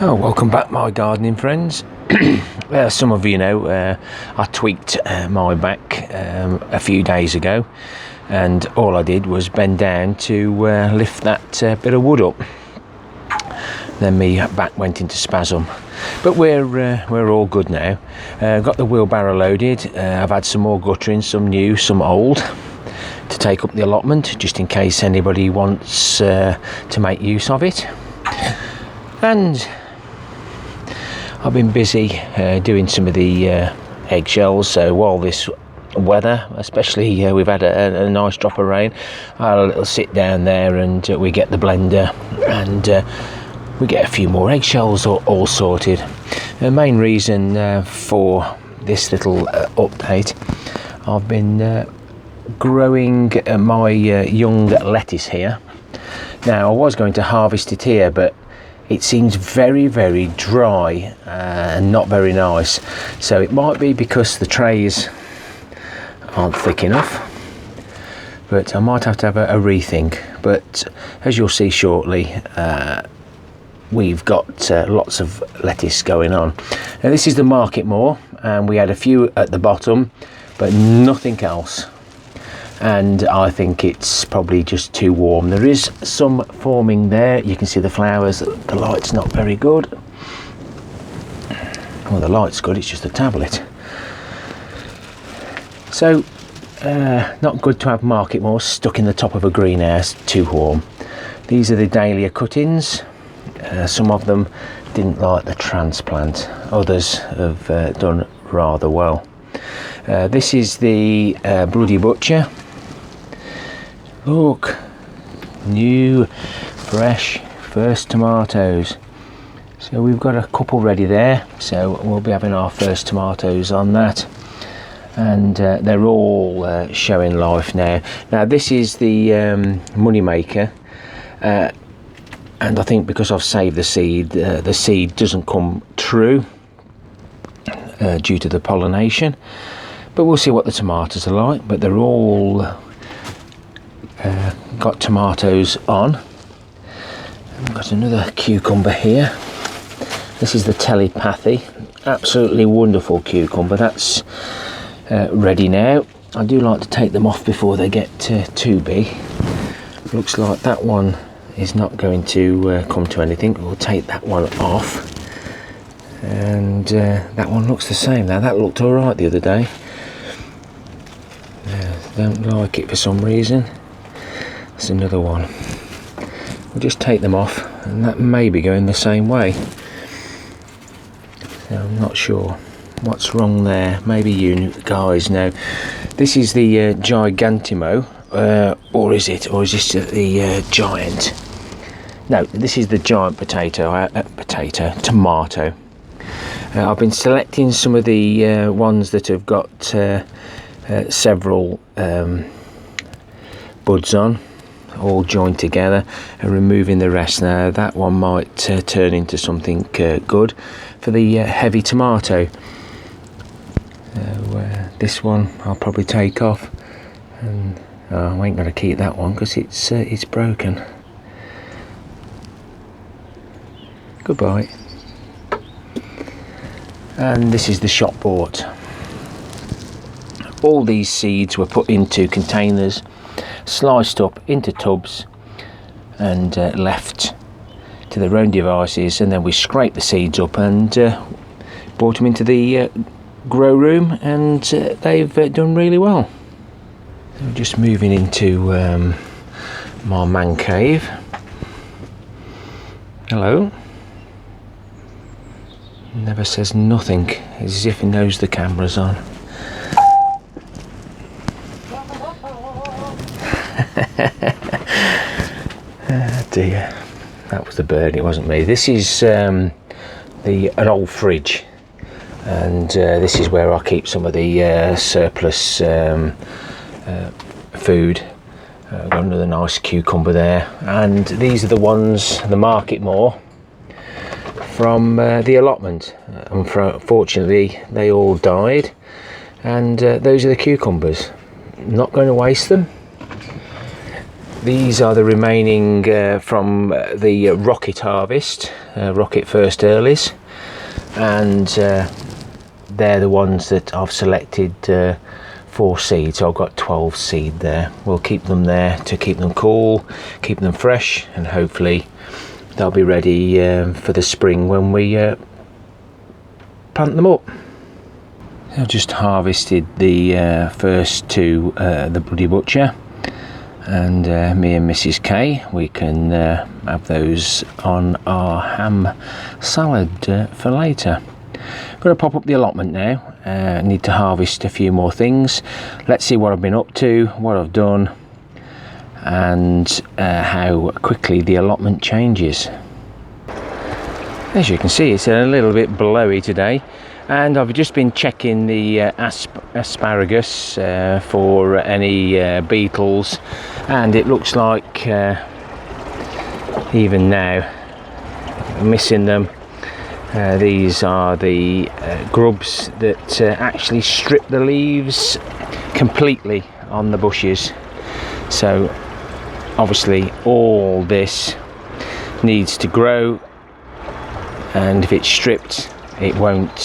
Oh, welcome back, my gardening friends. Some of you know I tweaked my back a few days ago, and all I did was bend down to lift that bit of wood up. Then my back went into spasm, but we're all good now. Got the wheelbarrow loaded. I've had some more guttering, some new, some old, to take up the allotment, just in case anybody wants to make use of it. And I've been busy doing some of the eggshells, so while this weather, especially we've had a nice drop of rain, I'll sit down there and we get the blender and we get a few more eggshells all sorted. The main reason for this little update, I've been growing my young lettuce here. Now, I was going to harvest it here, but it seems very, very dry and not very nice. So it might be because the trays aren't thick enough, but I might have to have a rethink. But as you'll see shortly, we've got lots of lettuce going on. Now, this is the market moor, and we had a few at the bottom, but nothing else. And I think it's probably just too warm. There is some forming there. You can see the flowers. The light's not very good. Well, the light's good, it's just the tablet. So not good to have market moor stuck in the top of a greenhouse, too warm. These are the dahlia cuttings. Some of them didn't like the transplant. Others have done rather well. This is the Bloody Butcher. Look, new, fresh, first tomatoes. So we've got a couple ready there, so we'll be having our first tomatoes on that. And they're all showing life now. Now, this is the money maker, and I think because I've saved the seed doesn't come true due to the pollination. But we'll see what the tomatoes are like. But they're all got tomatoes on. I've got another cucumber here. This is the telepathy, absolutely wonderful cucumber. That's ready now. I do like to take them off before they get too big. Looks like that one is not going to come to anything. We'll take that one off, and that one looks the same now. That looked all right the other day. Don't like it for some reason. That's another one. We'll just take them off, and that may be going the same way. So I'm not sure what's wrong there. Maybe you guys know. This is the Gigantimo, or is this the giant? No, this is the giant tomato. I've been selecting some of the ones that have got several buds on, all joined together, and removing the rest. Now that one might turn into something good for the heavy tomato. This one I'll probably take off, and I ain't going to keep that one because it's broken. Goodbye. And this is the shop bought. All these seeds were put into containers, sliced up into tubs, and left to their own devices, and then we scraped the seeds up and brought them into the grow room, and they've done really well. So we're just moving into my man cave. Hello. Never says nothing, as if he knows the camera's on. Dear, that was the bird, it wasn't me. This is an old fridge, and this is where I keep some of the surplus food. Got another nice cucumber there, and these are the ones, the market moor from the allotment. Unfortunately, they all died, and those are the cucumbers. I'm not going to waste them. These are the remaining from the rocket harvest, rocket first earlies, and they're the ones that I've selected for seed. So I've got 12 seed there. We'll keep them there to keep them cool, keep them fresh, and hopefully they'll be ready for the spring when we plant them up. I've just harvested the first two, the Bloody Butcher, and me and Mrs. K, we can have those on our ham salad for later. I'm going to pop up the allotment now. I need to harvest a few more things. Let's see what I've been up to, what I've done, and how quickly the allotment changes. As you can see, it's a little bit blowy today, and I've just been checking the asparagus for any beetles, and it looks like even now I'm missing them. These are the grubs that actually strip the leaves completely on the bushes. So obviously all this needs to grow, and if it's stripped it won't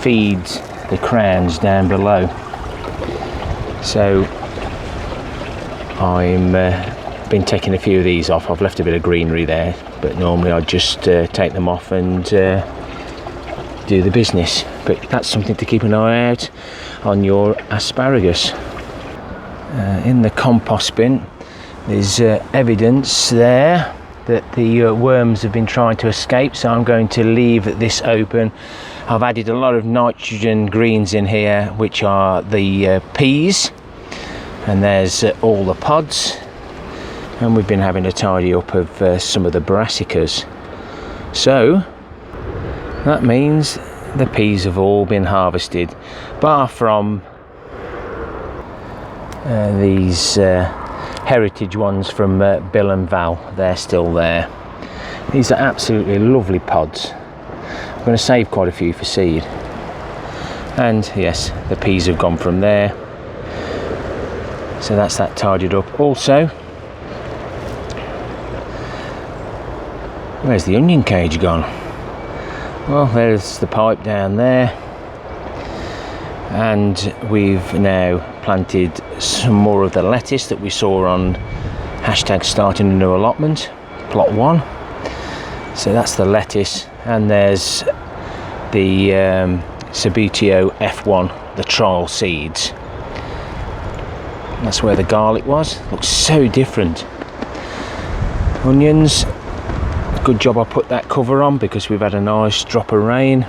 feed the crowns down below. So I'm been taking a few of these off. I've left a bit of greenery there, but normally I'd just take them off and do the business. But that's something to keep an eye out on your asparagus. In the compost bin there's evidence there that the worms have been trying to escape, so I'm going to leave this open. I've added a lot of nitrogen greens in here, which are the peas, and there's all the pods, and we've been having a tidy up of some of the brassicas. So that means the peas have all been harvested, bar from these heritage ones from Bill and Val. They're still there. These are absolutely lovely pods. I'm going to save quite a few for seed. And yes, the peas have gone from there, so that's that tidied up. Also, where's the onion cage gone? Well, there's the pipe down there, and we've now planted some more of the lettuce that we saw on #starting a new allotment, plot 1. So that's the lettuce, and there's the Sabutio F1, the trial seeds. That's where the garlic was. Looks so different. Onions, good job I put that cover on because we've had a nice drop of rain.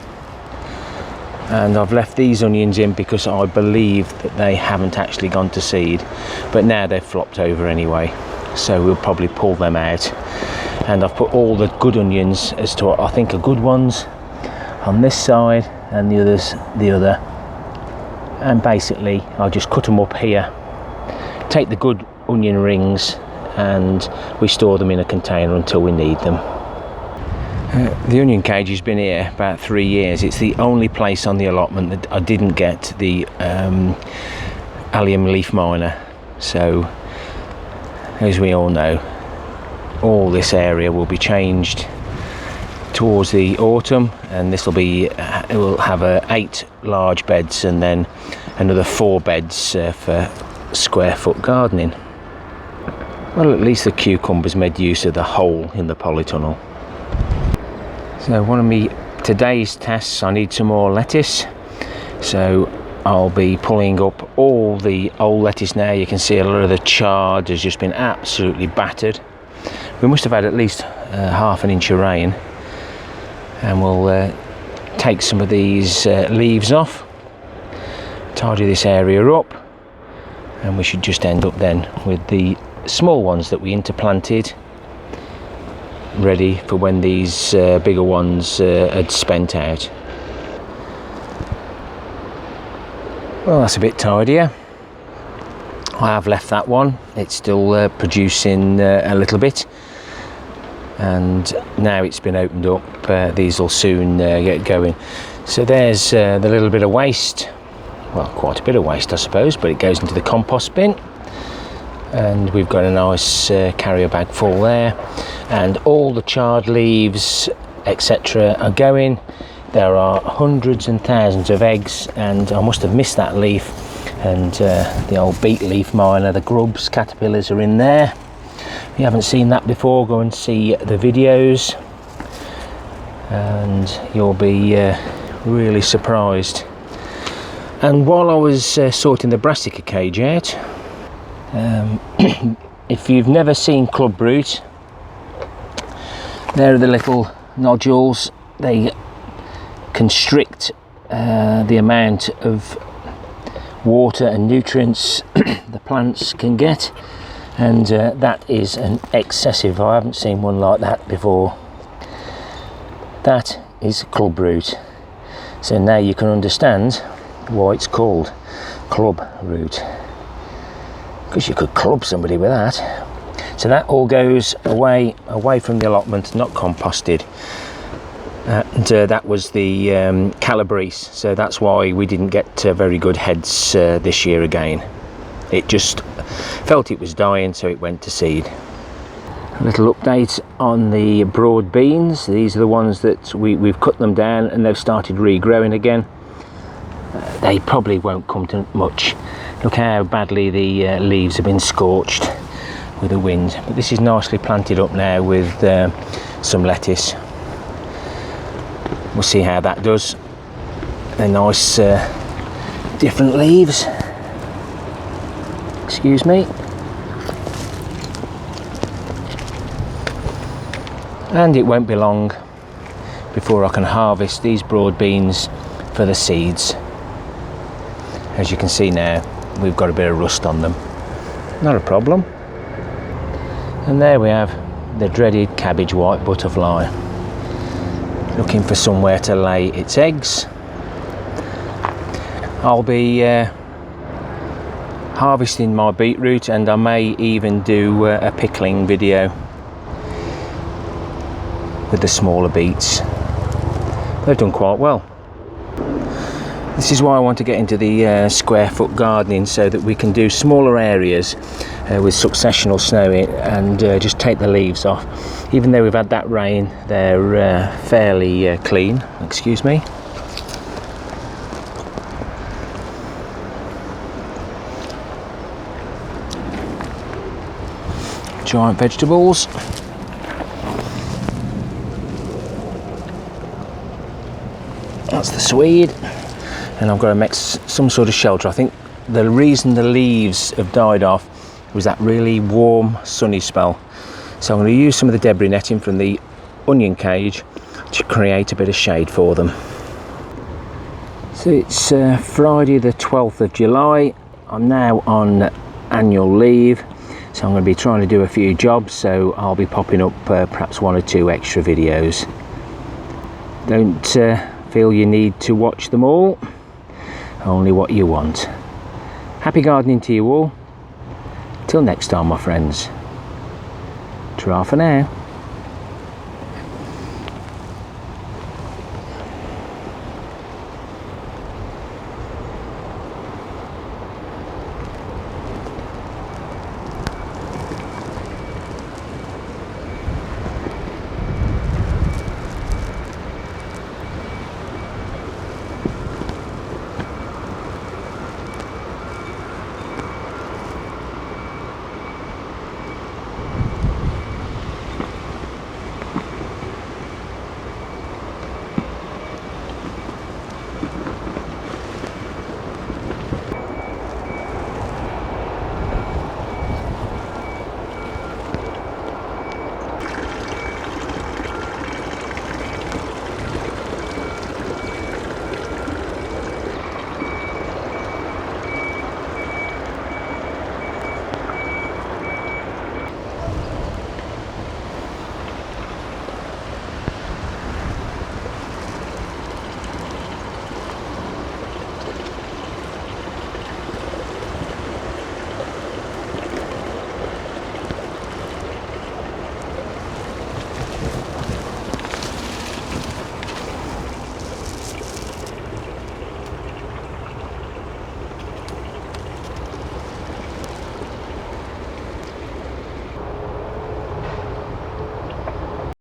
And I've left these onions in because I believe that they haven't actually gone to seed, but now they've flopped over anyway, so we'll probably pull them out. And I've put all the good onions, as to what I think are good ones, on this side, and the others the other. And basically I'll just cut them up here, take the good onion rings, and we store them in a container until we need them. The onion cage has been here about 3 years. It's the only place on the allotment that I didn't get the allium leaf miner. So, as we all know, all this area will be changed towards the autumn, and this will be, it will have 8 large beds and then another 4 beds for square foot gardening. Well, at least the cucumbers made use of the hole in the polytunnel. So one of me today's tests, I need some more lettuce, so I'll be pulling up all the old lettuce now. You can see a lot of the chard has just been absolutely battered. We must have had at least half an inch of rain, and we'll take some of these leaves off, tidy this area up, and we should just end up then with the small ones that we interplanted, ready for when these bigger ones had spent out. Well, that's a bit tidier. I have left that one. It's still producing a little bit, and now it's been opened up, these will soon get going. So there's the little bit of waste, well, quite a bit of waste I suppose, but it goes into the compost bin. and we've got a nice carrier bag full there, and all the charred leaves etc. are going. There are hundreds and thousands of eggs, and I must have missed that leaf, and the old beet leaf miner, the grubs, caterpillars are in there. If you haven't seen that before, go and see the videos and you'll be really surprised. And while I was sorting the brassica cage out, if you've never seen clubroot, there are the little nodules. They constrict the amount of water and nutrients the plants can get, and that is an excessive. I haven't seen one like that before. That is clubroot. So now you can understand why it's called clubroot, because you could club somebody with that. So that all goes away from the allotment, not composted. And that was the calabrese, so that's why we didn't get very good heads this year again. It just felt it was dying, so it went to seed. A little update on the broad beans. These are the ones that we've cut them down and they've started regrowing again. They probably won't come to much. Look how badly the leaves have been scorched with the wind. But this is nicely planted up now with some lettuce. We'll see how that does. They're nice different leaves. Excuse me. And it won't be long before I can harvest these broad beans for the seeds. As you can see now, we've got a bit of rust on them. Not a problem. And there we have the dreaded cabbage white butterfly, looking for somewhere to lay its eggs. I'll be harvesting my beetroot, and I may even do a pickling video with the smaller beets. They've done quite well. This is why I want to get into the square foot gardening, so that we can do smaller areas with successional snow in, and just take the leaves off. Even though we've had that rain, they're fairly clean. Excuse me. Giant vegetables. That's the swede, and I've got to make some sort of shelter. I think the reason the leaves have died off was that really warm sunny spell, so I'm going to use some of the debris netting from the onion cage to create a bit of shade for them. So it's Friday the 12th of July. I'm now on annual leave, so I'm going to be trying to do a few jobs, so I'll be popping up perhaps 1 or 2 extra videos. Don't feel you need to watch them all, only what you want. Happy gardening to you all. Till next time, my friends. Ta-ra for now.